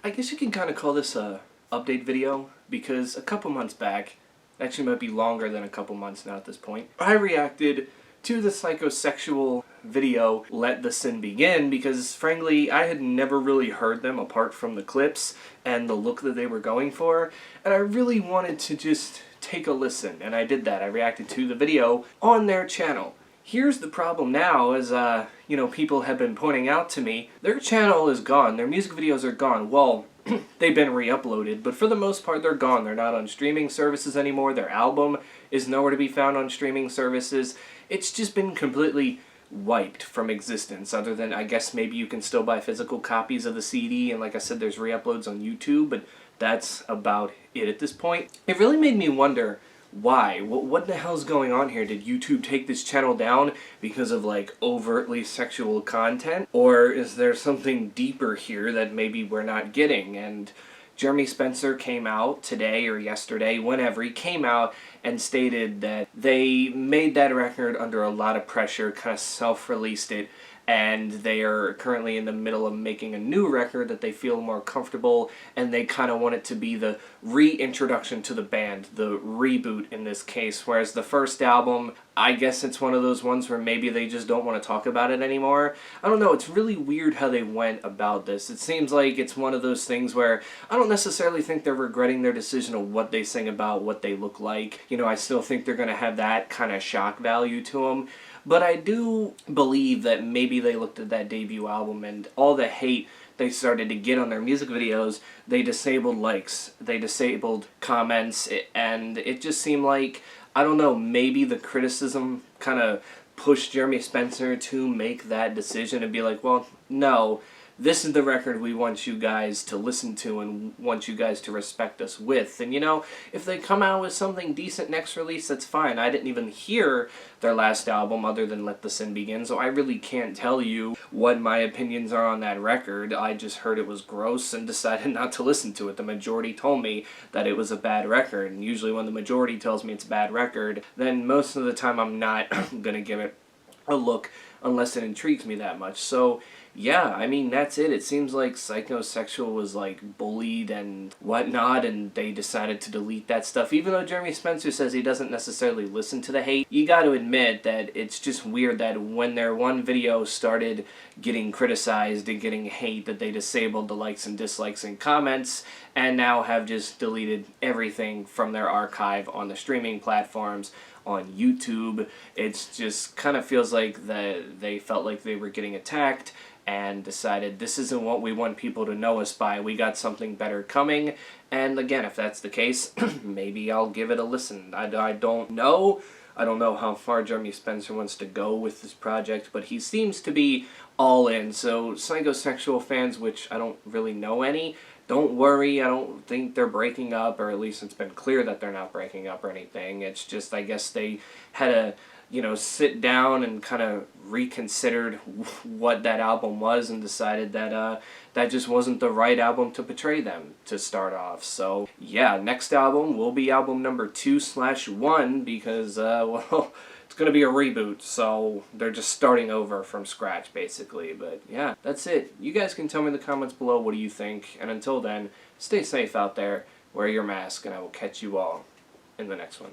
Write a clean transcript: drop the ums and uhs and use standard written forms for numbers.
I guess you can kind of call this a update video, because a couple months back, actually might be longer than a couple months now at this point, I reacted to the Psychosexual video, Let the Sin Begin, because frankly, I had never really heard them apart from the clips and the look that they were going for, and I really wanted to just take a listen, and I did that. I reacted to the video on their channel. Here's the problem now, as people have been pointing out to me, their channel is gone, their music videos are gone. Well, they've been re-uploaded, but for the most part they're gone. They're not on streaming services anymore. Their album is nowhere to be found on streaming services. It's just been completely wiped from existence, other than I guess maybe you can still buy physical copies of the CD, and like I said, there's re-uploads on YouTube, but that's about it at this point. It really made me wonder, why? What the hell's going on here? Did YouTube take this channel down because of like overtly sexual content? Or is there something deeper here that maybe we're not getting? And Jeremy Spencer came out today or yesterday, whenever, he came out and stated that they made that record under a lot of pressure, kind of self-released it, and they are currently in the middle of making a new record that they feel more comfortable, and they kind of want it to be the reintroduction to the band, the reboot in this case, whereas the first album, I guess it's one of those ones where maybe they just don't want to talk about it anymore. I don't know, it's really weird how they went about this. It seems like it's one of those things where I don't necessarily think they're regretting their decision of what they sing about, what they look like. You know, I still think they're going to have that kind of shock value to them. But I do believe that maybe they looked at that debut album and all the hate they started to get on their music videos, they disabled likes, they disabled comments, and it just seemed like, I don't know, maybe the criticism kind of pushed Jeremy Spencer to make that decision and be like, well, no, this is the record we want you guys to listen to and want you guys to respect us with. And you know, if they come out with something decent next release, that's fine. I didn't even hear their last album other than Let the Sin Begin, so I really can't tell you what my opinions are on that record. I just heard it was gross and decided not to listen to it. The majority told me that it was a bad record, and usually when the majority tells me it's a bad record, then most of the time I'm not gonna give it a look unless it intrigues me that much. So yeah, I mean, that's it. It seems like Psychosexual was like bullied and whatnot, and they decided to delete that stuff. Even though Jeremy Spencer says he doesn't necessarily listen to the hate, you got to admit that it's just weird that when their one video started getting criticized and getting hate, that they disabled the likes and dislikes and comments, and now have just deleted everything from their archive on the streaming platforms, on YouTube. It's just kind of feels like they felt like they were getting attacked and decided this isn't what we want people to know us by. We got something better coming. And again, if that's the case, maybe I'll give it a listen. I don't know. I don't know how far Jeremy Spencer wants to go with this project, but he seems to be all in. So Psychosexual fans, which I don't really know any, don't worry, I don't think they're breaking up, or at least it's been clear that they're not breaking up or anything. It's just, I guess they had a, sit down and kind of reconsidered what that album was and decided that that just wasn't the right album to portray them to start off. So yeah, next album will be album number 2/1 because, well, it's going to be a reboot, so they're just starting over from scratch, basically. But yeah, that's it. You guys can tell me in the comments below what do you think, and until then, stay safe out there, wear your mask, and I will catch you all in the next one.